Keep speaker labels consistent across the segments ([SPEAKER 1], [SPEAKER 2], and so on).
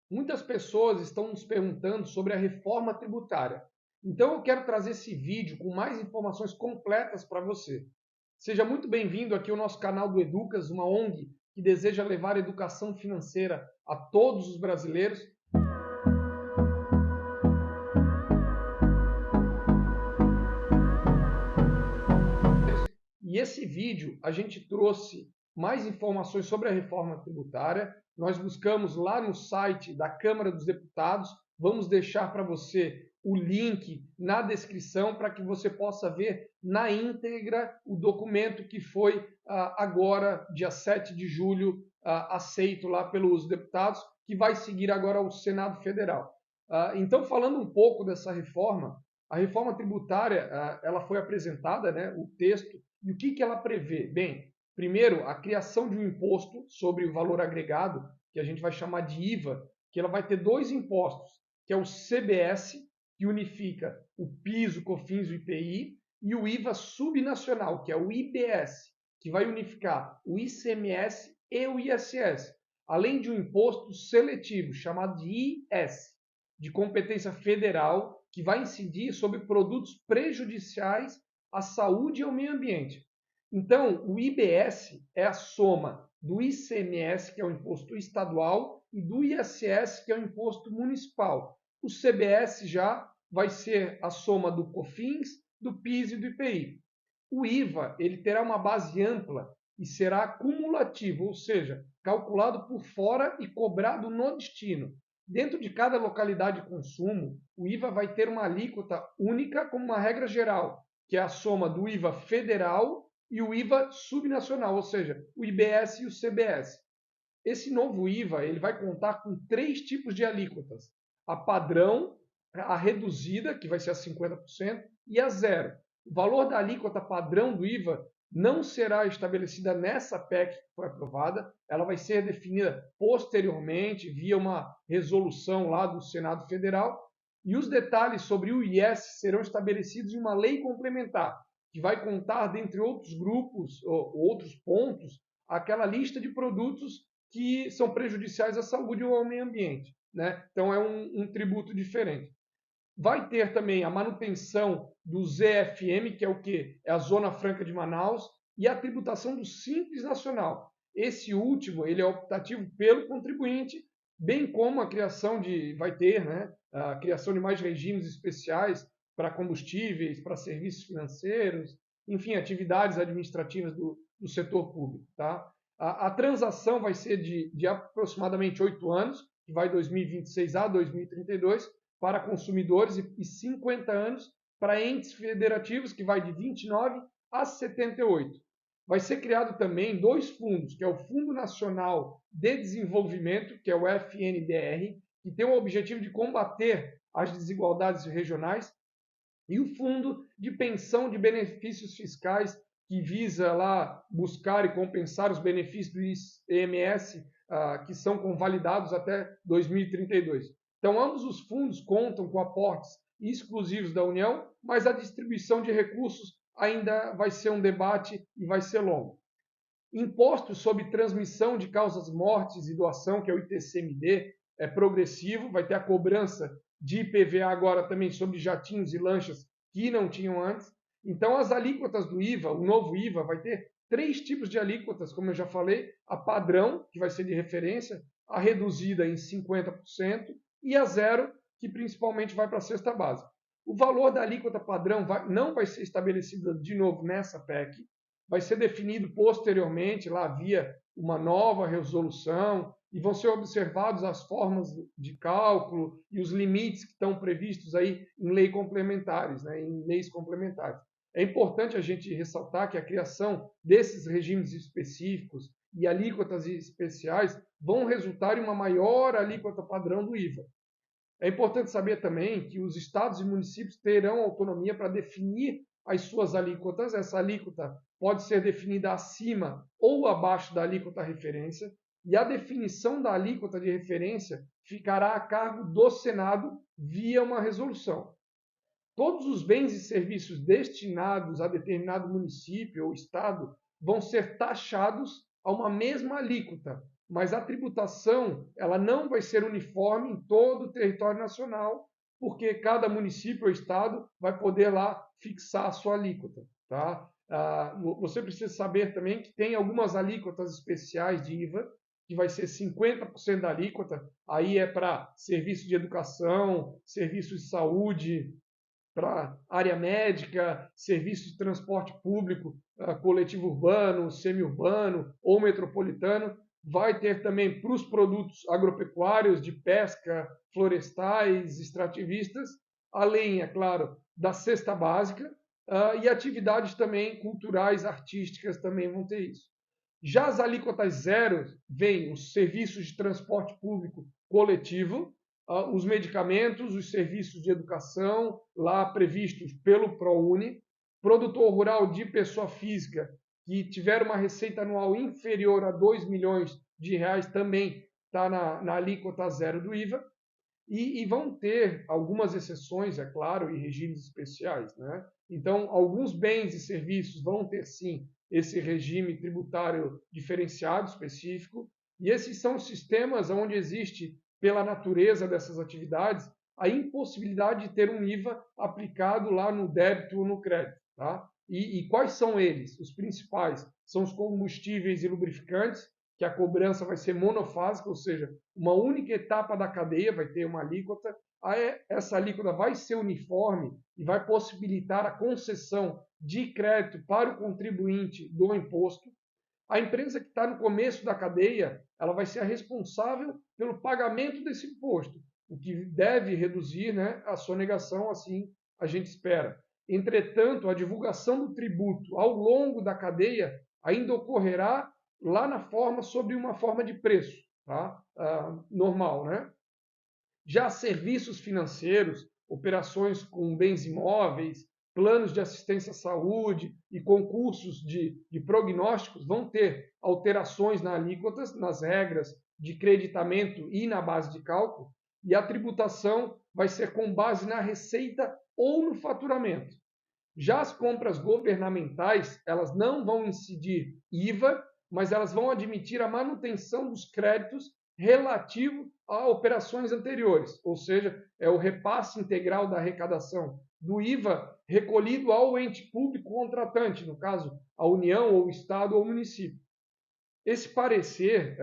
[SPEAKER 1] Muitas pessoas estão nos perguntando sobre a reforma tributária. Então eu quero trazer esse vídeo com mais informações completas para você. Seja muito bem-vindo aqui ao nosso canal do Educas, uma ONG que deseja levar a educação financeira a todos os brasileiros. E esse vídeo a gente trouxe mais informações sobre a reforma tributária. Nós buscamos lá no site da Câmara dos Deputados. Vamos deixar para você o link na descrição para que você possa ver na íntegra o documento que foi agora, dia 7 de julho, aceito lá pelos deputados, que vai seguir agora ao Senado Federal. Então, falando um pouco dessa reforma, a reforma tributária ela foi apresentada, né, o texto, e o que ela prevê? Bem, primeiro, a criação de um imposto sobre o valor agregado, que a gente vai chamar de IVA, que ela vai ter dois impostos, que é o CBS, que unifica o PIS, o COFINS e o IPI, e o IVA subnacional, que é o IBS, que vai unificar o ICMS e o ISS, além de um imposto seletivo, chamado de IS, de competência federal, que vai incidir sobre produtos prejudiciais à saúde e ao meio ambiente. Então, o IBS é a soma do ICMS, que é o imposto estadual, e do ISS, que é o imposto municipal. O CBS já vai ser a soma do COFINS, do PIS e do IPI. O IVA ele terá uma base ampla e será cumulativo, ou seja, calculado por fora e cobrado no destino. Dentro de cada localidade de consumo, o IVA vai ter uma alíquota única como uma regra geral, que é a soma do IVA federal e o IVA subnacional, ou seja, o IBS e o CBS. Esse novo IVA ele vai contar com três tipos de alíquotas: a padrão, a reduzida, que vai ser a 50%, e a zero. O valor da alíquota padrão do IVA não será estabelecida nessa PEC que foi aprovada, ela vai ser definida posteriormente via uma resolução lá do Senado Federal, e os detalhes sobre o IS serão estabelecidos em uma lei complementar, que vai contar, dentre outros grupos ou outros pontos, aquela lista de produtos que são prejudiciais à saúde ou ao meio ambiente. Né? Então é um tributo diferente. Vai ter também a manutenção do ZFM, que é o quê? É a Zona Franca de Manaus, e a tributação do Simples Nacional. Esse último ele é optativo pelo contribuinte, bem como a criação de, vai ter, né, a criação de mais regimes especiais para combustíveis, para serviços financeiros, enfim, atividades administrativas do setor público. Tá? A transação vai ser de aproximadamente 8 anos, que vai 2026 a 2032, para consumidores e 50 anos para entes federativos, que vai de 29 a 78. Vai ser criado também dois fundos, que é o Fundo Nacional de Desenvolvimento, que é o FNDR, que tem o objetivo de combater as desigualdades regionais, e o Fundo de Pensão de Benefícios Fiscais, que visa lá buscar e compensar os benefícios do ICMS que são convalidados até 2032. Então, ambos os fundos contam com aportes exclusivos da União, mas a distribuição de recursos ainda vai ser um debate e vai ser longo. Imposto sobre transmissão de causas mortes e doação, que é o ITCMD, é progressivo, vai ter a cobrança de IPVA agora também sobre jatinhos e lanchas que não tinham antes. Então, as alíquotas do IVA, o novo IVA, vai ter três tipos de alíquotas, como eu já falei: a padrão, que vai ser de referência, a reduzida em 50%, e a zero, que principalmente vai para a cesta básica. O valor da alíquota padrão não vai ser estabelecido de novo nessa PEC, vai ser definido posteriormente, lá via uma nova resolução, e vão ser observados as formas de cálculo e os limites que estão previstos aí em leis complementares, né, em leis complementares. É importante a gente ressaltar que a criação desses regimes específicos e alíquotas especiais vão resultar em uma maior alíquota padrão do IVA. É importante saber também que os estados e municípios terão autonomia para definir as suas alíquotas. Essa alíquota pode ser definida acima ou abaixo da alíquota referência, e a definição da alíquota de referência ficará a cargo do Senado via uma resolução. Todos os bens e serviços destinados a determinado município ou estado vão ser taxados a uma mesma alíquota, mas a tributação ela não vai ser uniforme em todo o território nacional, porque cada município ou estado vai poder lá fixar a sua alíquota. Tá? Você precisa saber também que tem algumas alíquotas especiais de IVA, que vai ser 50% da alíquota, aí é para serviço de educação, serviço de saúde, para área médica, serviço de transporte público, coletivo urbano, semiurbano ou metropolitano. Vai ter também para os produtos agropecuários, de pesca, florestais, extrativistas, além, é claro, da cesta básica, e atividades também culturais, artísticas também vão ter isso. Já as alíquotas zero vêm os serviços de transporte público coletivo, os medicamentos, os serviços de educação, lá previstos pelo ProUni, produtor rural de pessoa física que tiver uma receita anual inferior a 2 milhões de reais também está na alíquota zero do IVA, e vão ter algumas exceções, é claro, e regimes especiais. Né? Então, alguns bens e serviços vão ter, sim, esse regime tributário diferenciado, específico, e esses são os sistemas onde existe, pela natureza dessas atividades, a impossibilidade de ter um IVA aplicado lá no débito ou no crédito. Tá? E quais são eles? Os principais são os combustíveis e lubrificantes, que a cobrança vai ser monofásica, ou seja, uma única etapa da cadeia vai ter uma alíquota. Essa alíquota vai ser uniforme e vai possibilitar a concessão de crédito para o contribuinte do imposto. A empresa que está no começo da cadeia, ela vai ser a responsável pelo pagamento desse imposto, o que deve reduzir, né, a sonegação, assim a gente espera. Entretanto, a divulgação do tributo ao longo da cadeia ainda ocorrerá lá na forma, sob uma forma de preço, tá? Normal, né? Já serviços financeiros, operações com bens imóveis, planos de assistência à saúde e concursos de prognósticos vão ter alterações nas alíquotas, nas regras de creditamento e na base de cálculo, e a tributação vai ser com base na receita ou no faturamento. Já as compras governamentais, elas não vão incidir IVA, mas elas vão admitir a manutenção dos créditos relativo a operações anteriores, ou seja, é o repasse integral da arrecadação do IVA recolhido ao ente público contratante, no caso, a União, ou o Estado, ou o município. Esse parecer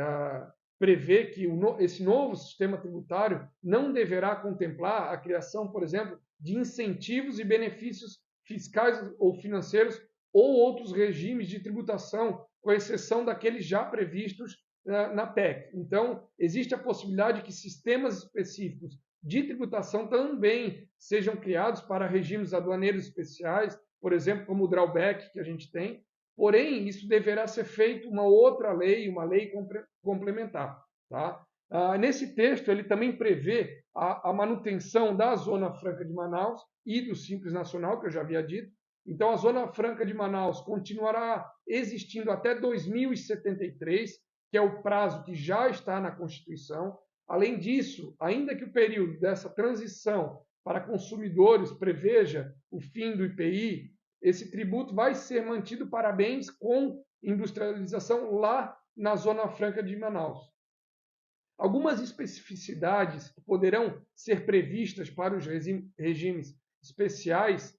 [SPEAKER 1] prevê que esse novo sistema tributário não deverá contemplar a criação, por exemplo, de incentivos e benefícios fiscais ou financeiros ou outros regimes de tributação, com exceção daqueles já previstos na PEC. Então, existe a possibilidade que sistemas específicos de tributação também sejam criados para regimes aduaneiros especiais, por exemplo, como o drawback que a gente tem. Porém, isso deverá ser feito uma outra lei, uma lei complementar. Tá? Nesse texto, ele também prevê a manutenção da Zona Franca de Manaus e do Simples Nacional, que eu já havia dito. Então, a Zona Franca de Manaus continuará existindo até 2073, que é o prazo que já está na Constituição. Além disso, ainda que o período dessa transição para consumidores preveja o fim do IPI, esse tributo vai ser mantido para bens com industrialização lá na Zona Franca de Manaus. Algumas especificidades que poderão ser previstas para os regimes especiais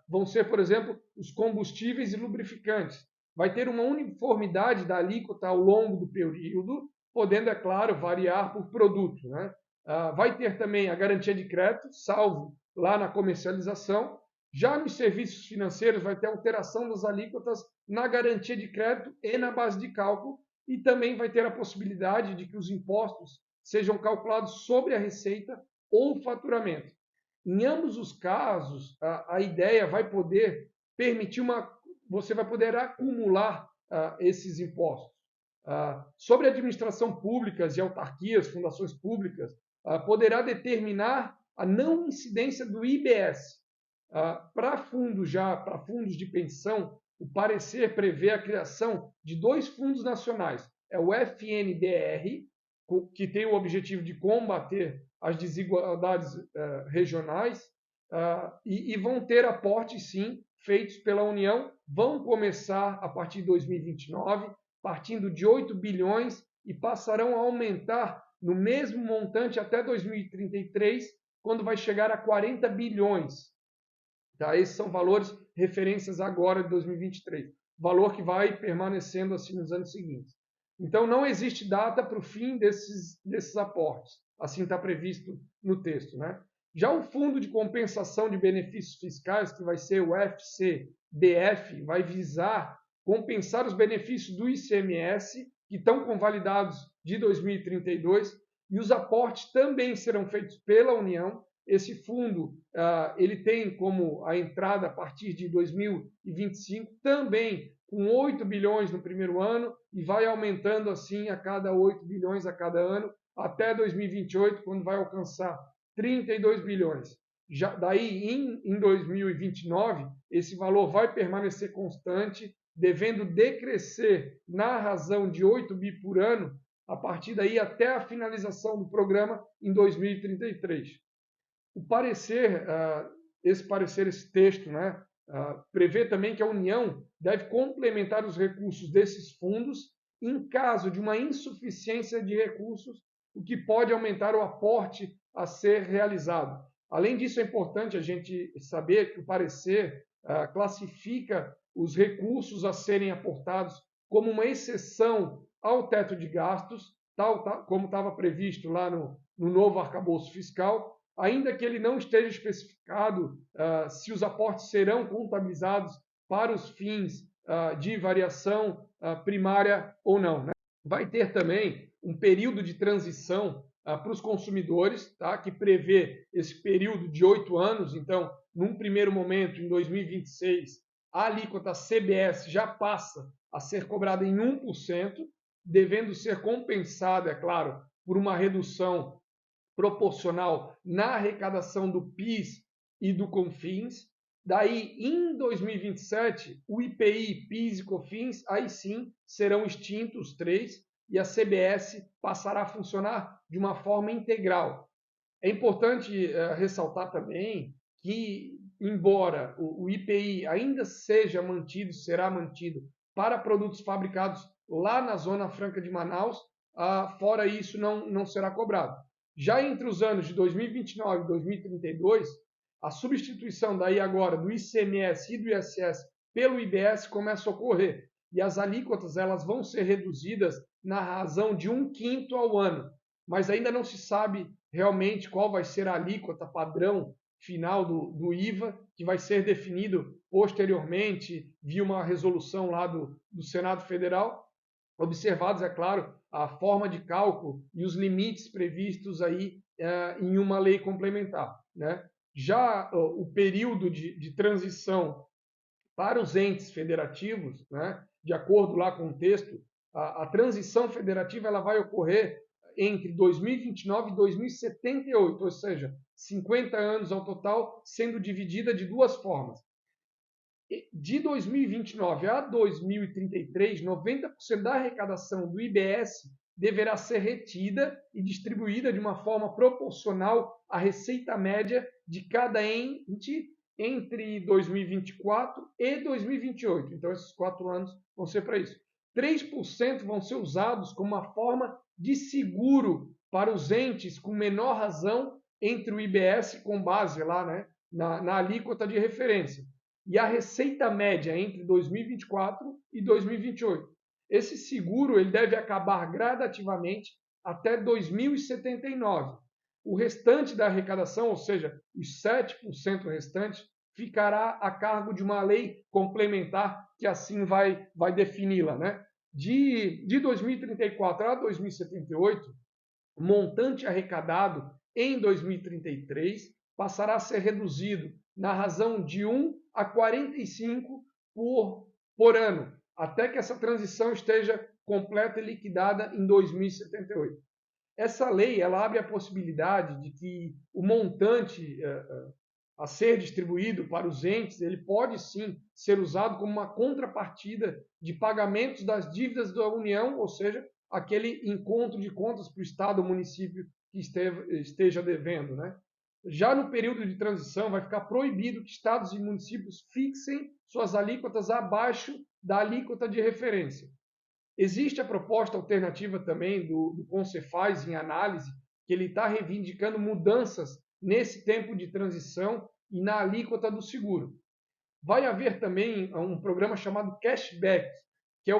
[SPEAKER 1] vão ser, por exemplo, os combustíveis e lubrificantes. Vai ter uma uniformidade da alíquota ao longo do período, podendo, é claro, variar por produto. Né? Vai ter também a garantia de crédito, salvo lá na comercialização. Já nos serviços financeiros vai ter alteração das alíquotas na garantia de crédito e na base de cálculo, e também vai ter a possibilidade de que os impostos sejam calculados sobre a receita ou faturamento. Em ambos os casos, a ideia vai poder permitir você vai poder acumular esses impostos. Sobre administração públicas e autarquias, fundações públicas, poderá determinar a não incidência do IBS. Para fundos de pensão, o parecer prevê a criação de 2 fundos nacionais. É o FNDR, que tem o objetivo de combater as desigualdades regionais, e vão ter aportes, sim, feitos pela União, vão começar a partir de 2029, partindo de 8 bilhões e passarão a aumentar no mesmo montante até 2033, quando vai chegar a 40 bilhões. Tá? Esses são valores, referências agora de 2023. Valor que vai permanecendo assim nos anos seguintes. Então, não existe data para o fim desses aportes. Assim está previsto no texto. Né? Já o Fundo de Compensação de Benefícios Fiscais, que vai ser o FCBF, vai visar compensar os benefícios do ICMS, que estão convalidados de 2032, e os aportes também serão feitos pela União. Esse fundo ele tem como a entrada a partir de 2025, também com 8 bilhões no primeiro ano, e vai aumentando assim a cada 8 bilhões a cada ano, até 2028, quando vai alcançar 32 bilhões. Já, daí, em 2029, esse valor vai permanecer constante, devendo decrescer na razão de 8 bi por ano, a partir daí até a finalização do programa em 2033. O parecer, esse texto, né, prevê também que a União deve complementar os recursos desses fundos em caso de uma insuficiência de recursos, o que pode aumentar o aporte a ser realizado. Além disso, é importante a gente saber que o parecer classifica os recursos a serem aportados como uma exceção ao teto de gastos, tal como estava previsto lá no novo arcabouço fiscal, ainda que ele não esteja especificado se os aportes serão contabilizados para os fins de variação primária ou não. Né? Vai ter também um período de transição para os consumidores, tá? Que prevê esse período de 8 anos. Então, num primeiro momento, em 2026, a alíquota CBS já passa a ser cobrada em 1%, devendo ser compensada, é claro, por uma redução proporcional na arrecadação do PIS e do CONFINS. Daí, em 2027, o IPI, PIS e COFINS, aí sim, serão extintos os três, e a CBS passará a funcionar de uma forma integral. É importante ressaltar também que, embora o IPI ainda seja mantido, será mantido para produtos fabricados lá na Zona Franca de Manaus, fora isso não será cobrado. Já entre os anos de 2029 e 2032, a substituição daí agora do ICMS e do ISS pelo IBS começa a ocorrer, e as alíquotas elas vão ser reduzidas na razão de 1/5 ao ano, mas ainda não se sabe realmente qual vai ser a alíquota padrão final do IVA, que vai ser definido posteriormente via uma resolução lá do Senado Federal, observados, é claro, a forma de cálculo e os limites previstos aí em uma lei complementar. Né? Já o período de transição para os entes federativos, né, de acordo lá com o texto, a transição federativa ela vai ocorrer entre 2029 e 2078, ou seja, 50 anos ao total, sendo dividida de duas formas. De 2029 a 2033, 90% da arrecadação do IBS deverá ser retida e distribuída de uma forma proporcional à receita média de cada ente entre 2024 e 2028. Então, esses 4 anos vão ser para isso. 3% vão ser usados como uma forma de seguro para os entes com menor razão entre o IBS, com base lá, né, na alíquota de referência, e a receita média entre 2024 e 2028. Esse seguro ele deve acabar gradativamente até 2079. O restante da arrecadação, ou seja, os 7% restantes, ficará a cargo de uma lei complementar que assim vai defini-la. Né? De 2034 a 2078, o montante arrecadado em 2033 passará a ser reduzido na razão de 1 a 45 por ano, até que essa transição esteja completa e liquidada em 2078. Essa lei ela abre a possibilidade de que o montante a ser distribuído para os entes, ele pode sim ser usado como uma contrapartida de pagamentos das dívidas da União, ou seja, aquele encontro de contas para o Estado ou município que esteja devendo. Né? Já no período de transição, vai ficar proibido que estados e municípios fixem suas alíquotas abaixo da alíquota de referência. Existe a proposta alternativa também do Concefaz em análise, que ele está reivindicando mudanças nesse tempo de transição e na alíquota do seguro. Vai haver também um programa chamado Cashback, que é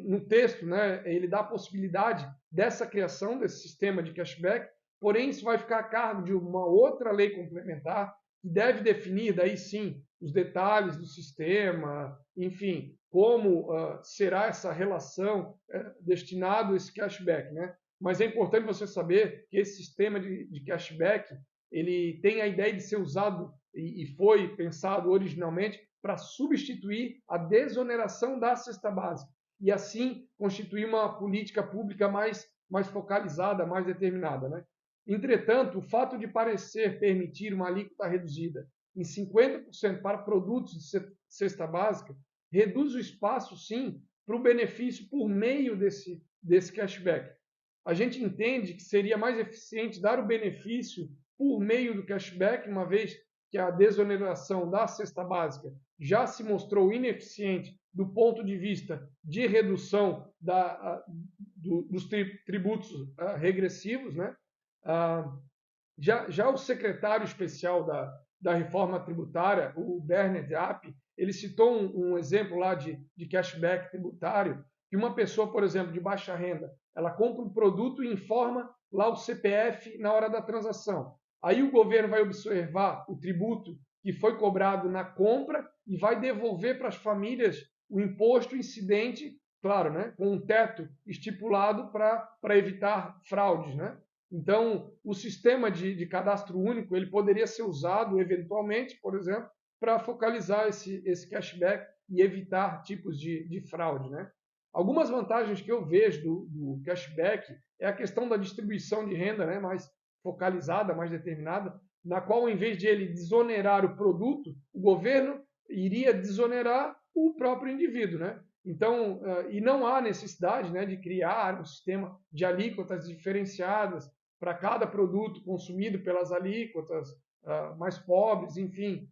[SPEAKER 1] no texto, né, ele dá a possibilidade dessa criação desse sistema de cashback, porém isso vai ficar a cargo de uma outra lei complementar que deve definir, daí sim, os detalhes do sistema, enfim, como será essa relação destinado a esse cashback, né? Mas é importante você saber que esse sistema de cashback ele tem a ideia de ser usado e foi pensado originalmente para substituir a desoneração da cesta básica e assim constituir uma política pública mais focalizada, mais determinada, né? Entretanto, o fato de parecer permitir uma alíquota reduzida em 50% para produtos de cesta básica reduz o espaço, sim, para o benefício por meio desse cashback. A gente entende que seria mais eficiente dar o benefício por meio do cashback, uma vez que a desoneração da cesta básica já se mostrou ineficiente do ponto de vista de redução dos tributos regressivos, né? Já o secretário especial da reforma tributária, o Bernard App, ele citou um exemplo lá de cashback tributário, que uma pessoa, por exemplo, de baixa renda, ela compra um produto e informa lá o CPF na hora da transação. Aí o governo vai observar o tributo que foi cobrado na compra e vai devolver para as famílias o imposto incidente, claro, né, com um teto estipulado para evitar fraudes, né? Então, o sistema de cadastro único ele poderia ser usado, eventualmente, por exemplo, para focalizar esse cashback e evitar tipos de fraude, né? Algumas vantagens que eu vejo do cashback é a questão da distribuição de renda, né, mais focalizada, mais determinada, na qual, em vez de ele desonerar o produto, o governo iria desonerar o próprio indivíduo, né? Então, e não há necessidade, né, de criar um sistema de alíquotas diferenciadas para cada produto consumido pelas alíquotas mais pobres, enfim,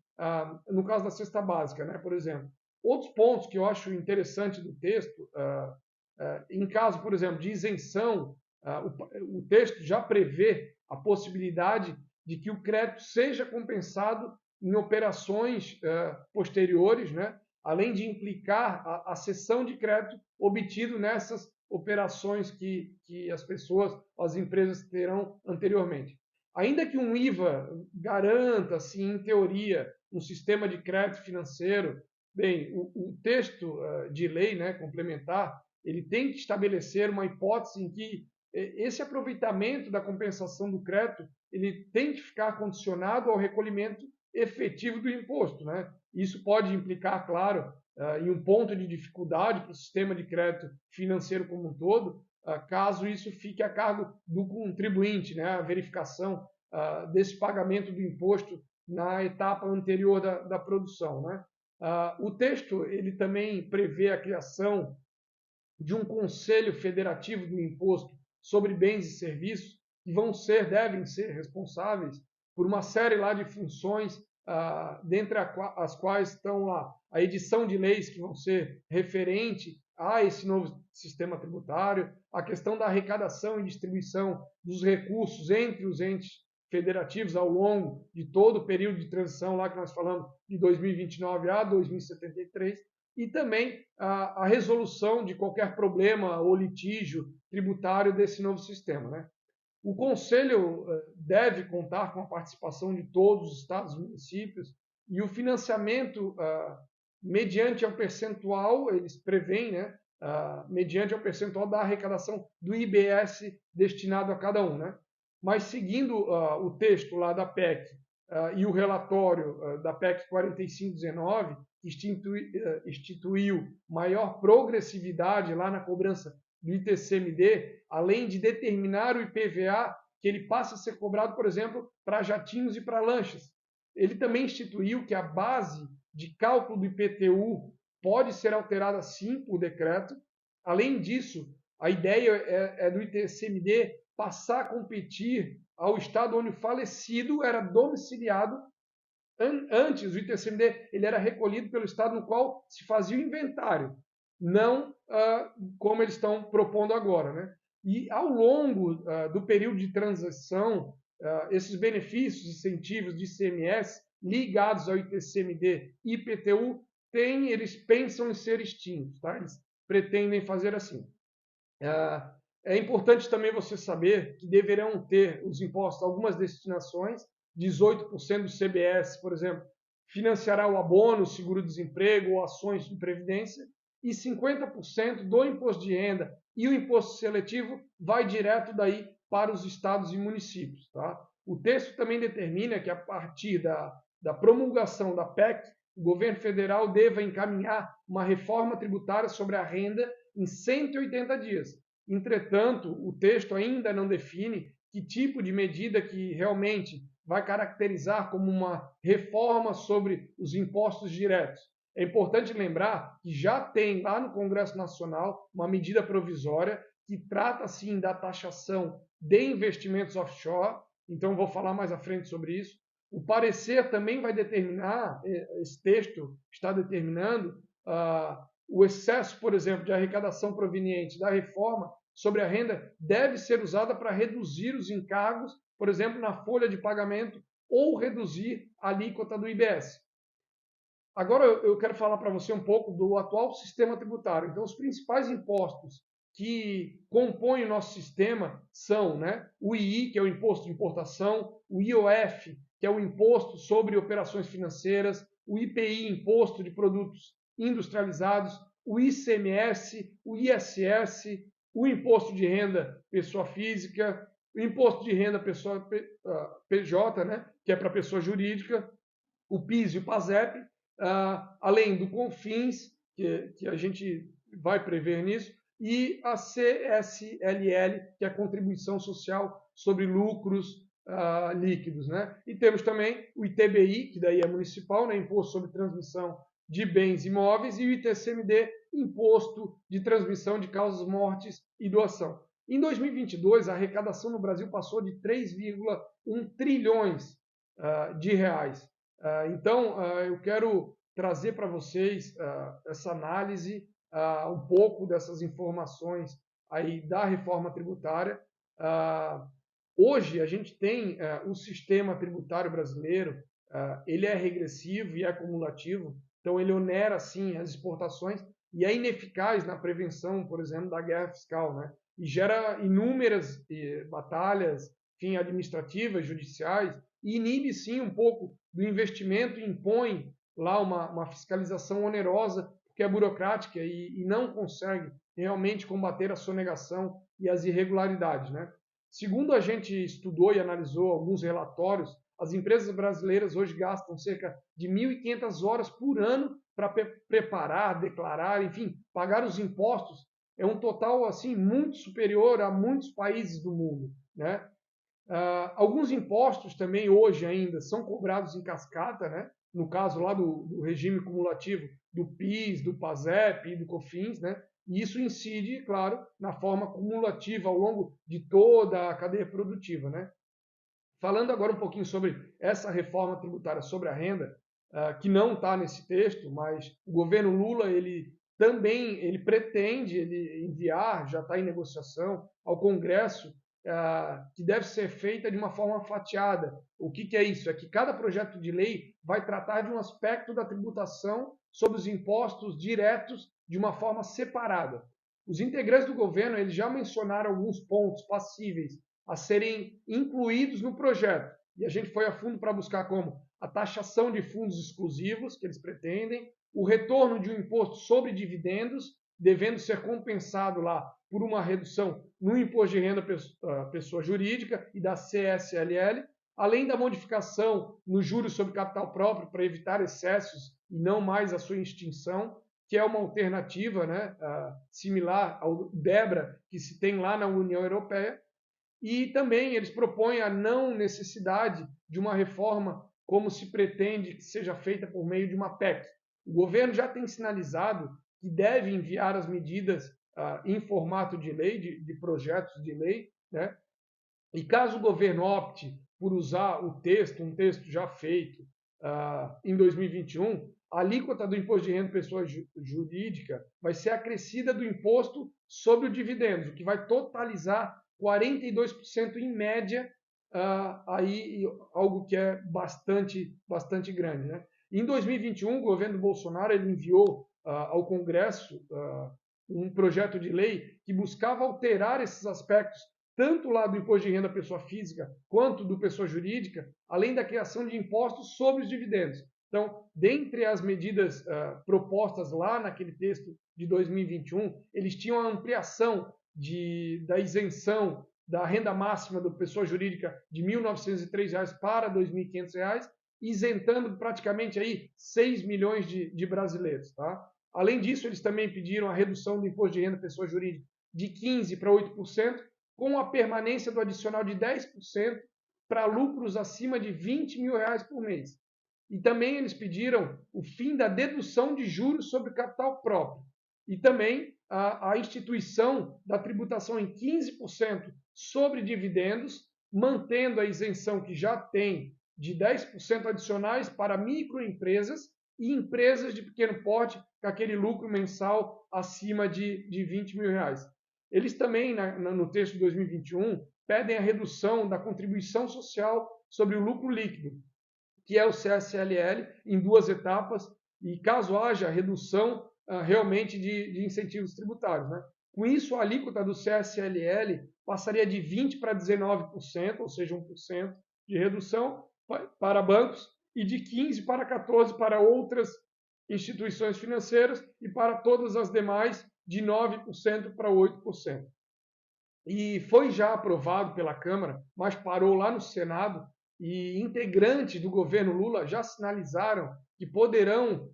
[SPEAKER 1] no caso da cesta básica, né, por exemplo. Outros pontos que eu acho interessante do texto, em caso, por exemplo, de isenção, o texto já prevê a possibilidade de que o crédito seja compensado em operações posteriores, né, além de implicar a cessão de crédito obtido nessas operações que as pessoas, as empresas terão anteriormente. Ainda que um IVA garanta, assim, em teoria, um sistema de crédito financeiro, bem, o texto de lei, né, complementar, ele tem que estabelecer uma hipótese em que esse aproveitamento da compensação do crédito ele tem que ficar condicionado ao recolhimento efetivo do imposto, né? Isso pode implicar, claro, em um ponto de dificuldade para o sistema de crédito financeiro como um todo, caso isso fique a cargo do contribuinte, né? A verificação desse pagamento do imposto na etapa anterior da produção, né? O texto ele também prevê a criação de um Conselho Federativo do Imposto sobre Bens e Serviços, que devem ser responsáveis por uma série lá de funções, dentre as quais estão lá a edição de leis que vão ser referente a esse novo sistema tributário, a questão da arrecadação e distribuição dos recursos entre os entes federativos ao longo de todo o período de transição lá que nós falamos de 2029 a 2073, e também a resolução de qualquer problema ou litígio tributário desse novo sistema, né? O Conselho deve contar com a participação de todos os estados e municípios e o financiamento mediante ao percentual, eles prevêem, né, mediante ao percentual da arrecadação do IBS destinado a cada um, né? Mas seguindo o texto lá da PEC e o relatório da PEC 4519, instituiu maior progressividade lá na cobrança do ITCMD, além de determinar o IPVA, que ele passa a ser cobrado, por exemplo, para jatinhos e para lanchas. Ele também instituiu que a base de cálculo do IPTU pode ser alterada sim por decreto. Além disso, a ideia é do ITCMD passar a competir ao estado onde o falecido era domiciliado. Antes, o ITCMD ele era recolhido pelo estado no qual se fazia o inventário, não como eles estão propondo agora, né? E ao longo do período de transição, esses benefícios, incentivos de ICMS ligados ao ITCMD e IPTU, eles pensam em ser extintos, tá? Eles pretendem fazer assim. É importante também você saber que deverão ter os impostos algumas destinações, 18% do CBS, por exemplo, financiará o abono, o seguro-desemprego ou ações de previdência, e 50% do imposto de renda e o imposto seletivo vai direto daí para os estados e municípios. Tá? O texto também determina que a partir da promulgação da PEC, o governo federal deva encaminhar uma reforma tributária sobre a renda em 180 dias. Entretanto, o texto ainda não define que tipo de medida que realmente vai caracterizar como uma reforma sobre os impostos diretos. É importante lembrar que já tem lá no Congresso Nacional uma medida provisória que trata, sim, da taxação de investimentos offshore, então vou falar mais à frente sobre isso. O parecer também vai determinar, esse texto está determinando o excesso, por exemplo, de arrecadação proveniente da reforma sobre a renda deve ser usada para reduzir os encargos, por exemplo, na folha de pagamento ou reduzir a alíquota do IBS. Agora eu quero falar para você um pouco do atual sistema tributário. Então, os principais impostos que compõem o nosso sistema são, né, o II, que é o Imposto de Importação, o IOF, que é o Imposto sobre Operações Financeiras, o IPI, Imposto de Produtos Industrializados, o ICMS, o ISS, o Imposto de Renda Pessoa Física, o Imposto de Renda Pessoa PJ, né, que é para pessoa jurídica, o PIS e o PASEP, além do CONFINS, que a gente vai prever nisso, e a CSLL, que é a Contribuição Social sobre Lucros Líquidos. Né? E temos também o ITBI, que daí é municipal, né? Imposto sobre Transmissão de Bens Imóveis, e o ITCMD, Imposto de Transmissão de Causas Mortes e Doação. Em 2022, a arrecadação no Brasil passou de 3,1 trilhões de reais. Então, eu quero trazer para vocês essa análise, um pouco dessas informações aí da reforma tributária. Hoje, a gente tem o sistema tributário brasileiro, ele é regressivo e é acumulativo, então ele onera, sim, as exportações e é ineficaz na prevenção, por exemplo, da guerra fiscal, né? E gera inúmeras batalhas, enfim, administrativas, judiciais, e inibe, sim, um pouco do investimento e impõe lá uma fiscalização onerosa, porque é burocrática e não consegue realmente combater a sonegação e as irregularidades. Né? Segundo a gente estudou e analisou alguns relatórios, as empresas brasileiras hoje gastam cerca de 1.500 horas por ano para preparar, declarar, enfim, pagar os impostos. É um total assim muito superior a muitos países do mundo. Né? Alguns impostos também hoje ainda são cobrados em cascata, né? No caso lá do regime cumulativo do PIS, do PASEP e do COFINS, né? E isso incide, claro, na forma cumulativa ao longo de toda a cadeia produtiva, né? Falando agora um pouquinho sobre essa reforma tributária sobre a renda, que não está nesse texto, mas o governo Lula ele pretende enviar, já está em negociação ao Congresso, que deve ser feita de uma forma fatiada. O que é isso? É que cada projeto de lei vai tratar de um aspecto da tributação sobre os impostos diretos de uma forma separada. Os integrantes do governo eles já mencionaram alguns pontos passíveis a serem incluídos no projeto. E a gente foi a fundo para buscar como a taxação de fundos exclusivos, que eles pretendem, o retorno de um imposto sobre dividendos, devendo ser compensado lá por uma redução no imposto de renda pessoa jurídica e da CSLL, além da modificação no juros sobre capital próprio para evitar excessos e não mais a sua extinção, que é uma alternativa, né, similar ao DEBRA que se tem lá na União Europeia. E também eles propõem a não necessidade de uma reforma como se pretende que seja feita por meio de uma PEC. O governo já tem sinalizado que deve enviar as medidas em formato de lei, de projetos de lei, né? E caso o governo opte por usar um texto já feito em 2021, a alíquota do imposto de renda de pessoa jurídica vai ser acrescida do imposto sobre o dividendos, o que vai totalizar 42% em média, aí algo que é bastante grande, né? Em 2021, o governo Bolsonaro ele enviou ao Congresso um projeto de lei que buscava alterar esses aspectos, tanto lá do imposto de renda pessoa física quanto do pessoa jurídica, além da criação de impostos sobre os dividendos. Então, dentre as medidas propostas lá naquele texto de 2021, eles tinham a ampliação da isenção da renda máxima da pessoa jurídica de R$ 1.903 para R$ 2.500, isentando praticamente aí 6 milhões de brasileiros. Tá? Além disso, eles também pediram a redução do imposto de renda pessoa jurídica de 15% para 8%, com a permanência do adicional de 10% para lucros acima de R$ 20 mil por mês. E também eles pediram o fim da dedução de juros sobre capital próprio. E também a instituição da tributação em 15% sobre dividendos, mantendo a isenção que já tem de 10% adicionais para microempresas e empresas de pequeno porte, com aquele lucro mensal acima de R$ 20 mil. Eles também, no texto de 2021, pedem a redução da contribuição social sobre o lucro líquido, que é o CSLL, em 2 etapas, e caso haja redução realmente de incentivos tributários. Né? Com isso, a alíquota do CSLL passaria de 20% para 19%, ou seja, 1% de redução para bancos, e de 15% para 14% para outras instituições financeiras, e para todas as demais, de 9% para 8%. E foi já aprovado pela Câmara, mas parou lá no Senado, e integrantes do governo Lula já sinalizaram que poderão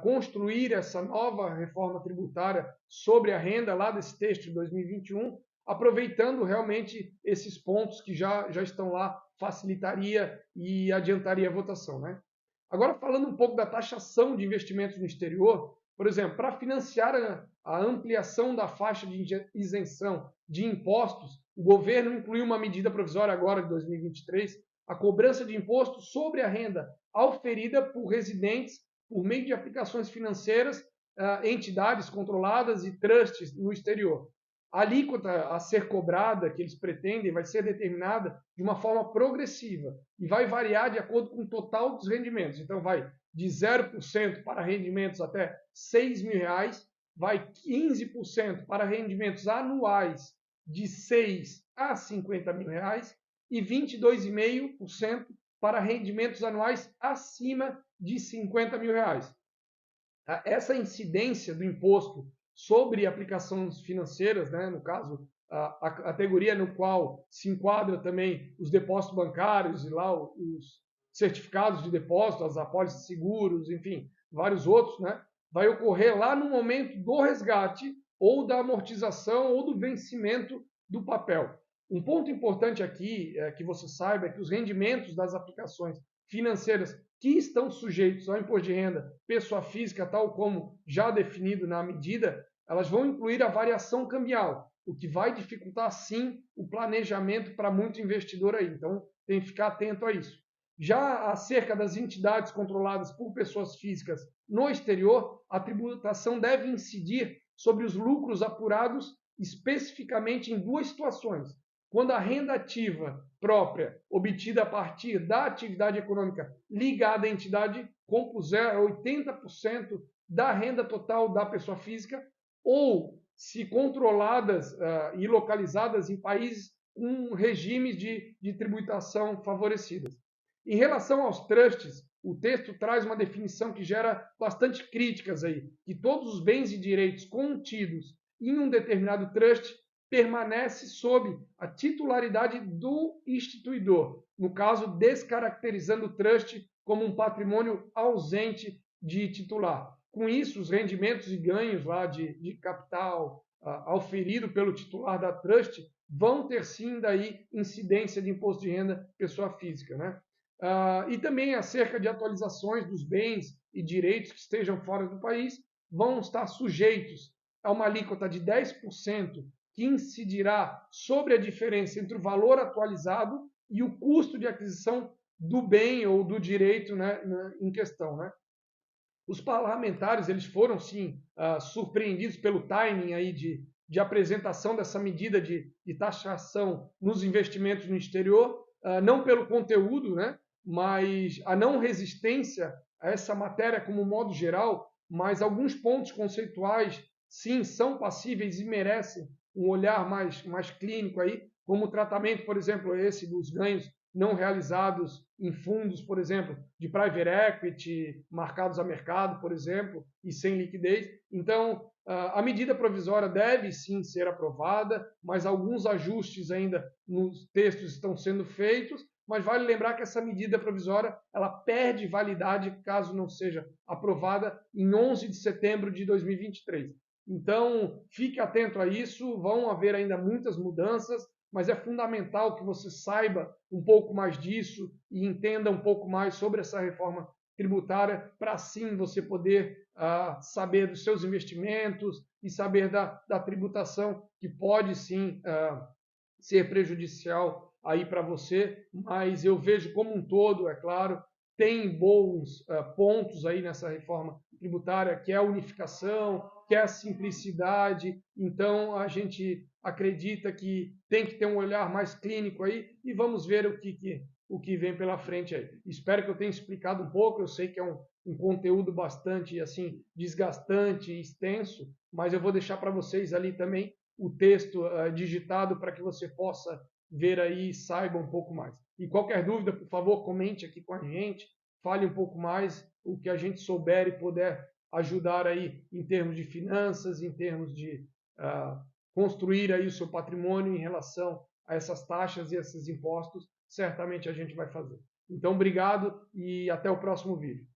[SPEAKER 1] construir essa nova reforma tributária sobre a renda lá desse texto de 2021, aproveitando realmente esses pontos que já estão lá, facilitaria e adiantaria a votação. Né? Agora, falando um pouco da taxação de investimentos no exterior, por exemplo, para financiar a ampliação da faixa de isenção de impostos, o governo incluiu uma medida provisória agora de 2023, a cobrança de imposto sobre a renda auferida por residentes por meio de aplicações financeiras, entidades controladas e trusts no exterior. A alíquota a ser cobrada, que eles pretendem, vai ser determinada de uma forma progressiva e vai variar de acordo com o total dos rendimentos. Então, vai de 0% para rendimentos até R$ 6 mil, vai 15% para rendimentos anuais de 6 a 50 mil reais e 22,5% para rendimentos anuais acima de 50 mil reais. Essa incidência do imposto sobre aplicações financeiras, né, no caso, a categoria no qual se enquadra também os depósitos bancários e lá os certificados de depósito, as apólices de seguros, enfim, vários outros, né, vai ocorrer lá no momento do resgate ou da amortização ou do vencimento do papel. Um ponto importante aqui que você saiba é que os rendimentos das aplicações financeiras que estão sujeitos ao imposto de renda pessoa física, tal como já definido na medida, elas vão incluir a variação cambial, o que vai dificultar, sim, o planejamento para muito investidor aí. Então, tem que ficar atento a isso. Já acerca das entidades controladas por pessoas físicas no exterior, a tributação deve incidir sobre os lucros apurados especificamente em 2 situações. Quando a renda ativa própria obtida a partir da atividade econômica ligada à entidade compuser 80% da renda total da pessoa física, ou se controladas e localizadas em países com regimes de tributação favorecidas. Em relação aos trusts, o texto traz uma definição que gera bastante críticas aí, que todos os bens e direitos contidos em um determinado trust permanece sob a titularidade do instituidor, no caso, descaracterizando o trust como um patrimônio ausente de titular. Com isso, os rendimentos e ganhos lá de capital auferido pelo titular da trust vão ter sim daí incidência de imposto de renda pessoa física, né? E também acerca de atualizações dos bens e direitos que estejam fora do país vão estar sujeitos a uma alíquota de 10% que incidirá sobre a diferença entre o valor atualizado e o custo de aquisição do bem ou do direito, né, em questão. Né? Os parlamentares eles foram, sim, surpreendidos pelo timing aí de apresentação dessa medida de taxação nos investimentos no exterior, não pelo conteúdo, né, mas a não resistência a essa matéria como modo geral, mas alguns pontos conceituais, sim, são passíveis e merecem um olhar mais clínico aí, como o tratamento, por exemplo, esse dos ganhos não realizados em fundos, por exemplo, de private equity, marcados a mercado, por exemplo, e sem liquidez. Então, a medida provisória deve sim ser aprovada, mas alguns ajustes ainda nos textos estão sendo feitos, mas vale lembrar que essa medida provisória ela perde validade caso não seja aprovada em 11 de setembro de 2023. Então, fique atento a isso, vão haver ainda muitas mudanças, mas é fundamental que você saiba um pouco mais disso e entenda um pouco mais sobre essa reforma tributária, para assim você poder saber dos seus investimentos e saber da tributação, que pode sim ser prejudicial aí para você, mas eu vejo como um todo, é claro, tem bons pontos aí nessa reforma tributária, que é a unificação, que é a simplicidade. Então, a gente acredita que tem que ter um olhar mais clínico aí e vamos ver o que vem pela frente aí. Espero que eu tenha explicado um pouco, eu sei que é um conteúdo bastante assim desgastante e extenso, mas eu vou deixar para vocês ali também o texto digitado para que você possa ver aí e saiba um pouco mais. E qualquer dúvida, por favor, comente aqui com a gente, fale um pouco mais, o que a gente souber e puder ajudar aí em termos de finanças, em termos de construir aí o seu patrimônio em relação a essas taxas e esses impostos, certamente a gente vai fazer. Então, obrigado e até o próximo vídeo.